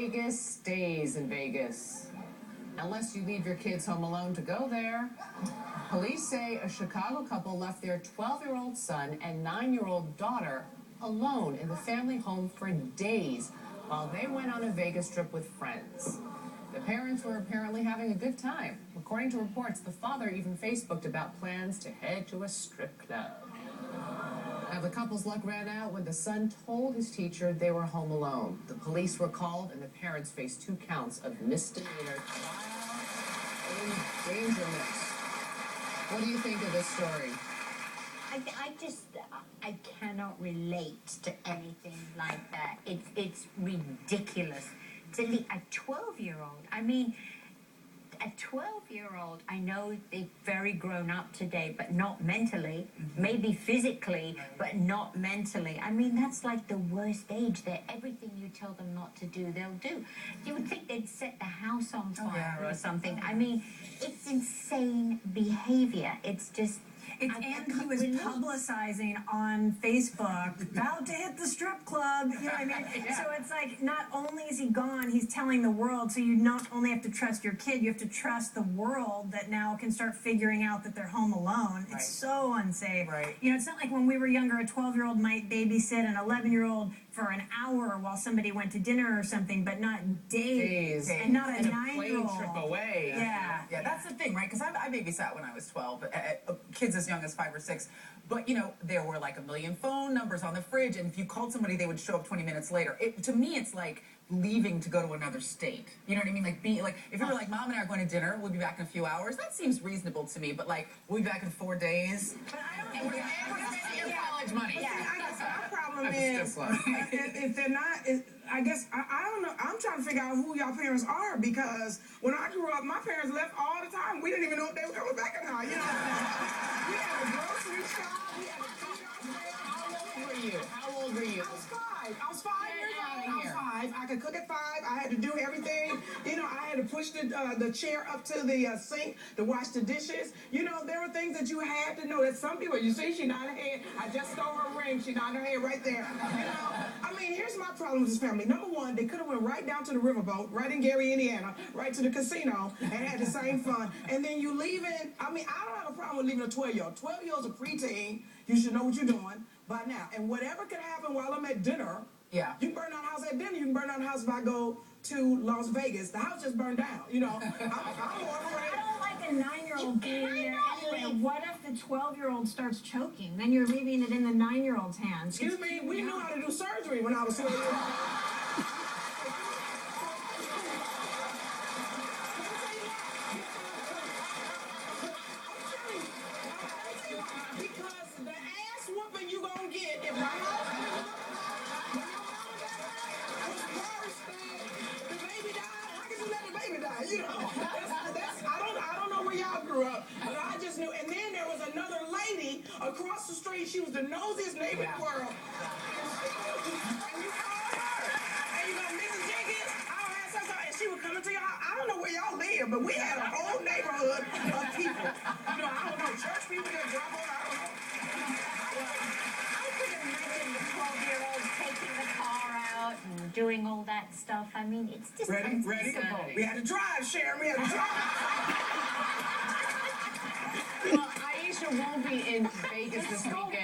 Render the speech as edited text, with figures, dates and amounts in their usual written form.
Vegas stays in Vegas. Unless you leave your kids home alone to go there. Police say a Chicago couple left their 12-year-old son and 9-year-old daughter alone in the family home for days while they went on a Vegas trip with friends. The parents were apparently having a good time. According to reports, the father even Facebooked about plans to head to a strip club. Now, the couple's luck ran out when the son told his teacher they were home alone. The police were called, and the parents faced 2 counts of misdemeanor child endangerment. What do you think of this story? I cannot relate to anything like that. It's ridiculous. To leave a 12-year-old, I mean, a 12-year-old, I know they're very grown up today, but not mentally. Maybe physically, but not mentally. I mean, that's like the worst age. That everything you tell them not to do, they'll do. You would think they'd set the house on fire or something. I mean, it's insane behavior. It's just... And he was publicizing on Facebook, about to hit the strip club, you know what I mean? Yeah. So it's like, not only is he gone, he's telling the world, so you not only have to trust your kid, you have to trust the world that now can start figuring out that they're home alone. It's so unsafe. You know, it's not like when we were younger, a 12-year-old might babysit an 11-year-old for an hour while somebody went to dinner or something, but not days. And not a 9-year-old. Plane trip away. Yeah, that's the thing, right? Because I babysat when I was 12, kids as young as 5 or 6. But, you know, there were like a million phone numbers on the fridge, and if you called somebody, they would show up 20 minutes later. To me, it's like leaving to go to another state. You know what I mean? Like, if you were like, Mom and I are going to dinner, we'll be back in a few hours, that seems reasonable to me. But, like, we'll be back in 4 days. But I don't And we're spending your college money. My problem is, if they're not, I guess, I don't know. I'm trying to figure out who y'all parents are, because when I grew up, my parents left all the time. We didn't even know if they were coming back or not, you know? We had a grocery shop. We had a How old were you? How old were you? I was 5. I was 5 years old. I was 5. I could cook at 5. I had to do everything. You know, I had to push the chair up to the sink to wash the dishes. You know, there were things that you had to know that some people, you see, she nodded her head. I just stole her ring. She nodded her head right there. You know, I mean, here's my problem with this family. Number one, they could have went right down to the riverboat, right in Gary, Indiana, right to the casino, and had the same fun. And then you leaving, I mean, I don't have a problem with leaving a 12-year-old. 12-year-old's a preteen. You should know what you're doing by now. And whatever could happen while I'm at dinner, you can burn down the house at dinner. You can burn down the house if I go to Las Vegas. The house just burned down, you know. I'm I don't like a 9-year-old being there anyway. What if the 12-year-old starts choking? Then you're leaving it in the 9-year-old's hands. Excuse me, we knew how to do surgery when I was 12 years old. Because the ass whooping you gonna get if my house was worse than the baby died, how could you let the baby die? You know, I don't know where y'all grew up, but I just knew. And then there was another lady across the street. She was the nosiest neighbor in the world. And you called her, and you go, Mrs. Jenkins, I don't have something. And she would come into your house. I don't know where y'all live, but we had a whole neighborhood of people. You know, I don't know, church people that drop on, I don't know. I could imagine the 12-year-old taking the car out and doing all that stuff. I mean, it's just unspeakable. We had to drive, Sharon. We had to drive. Well, Aisha won't be in Vegas this weekend.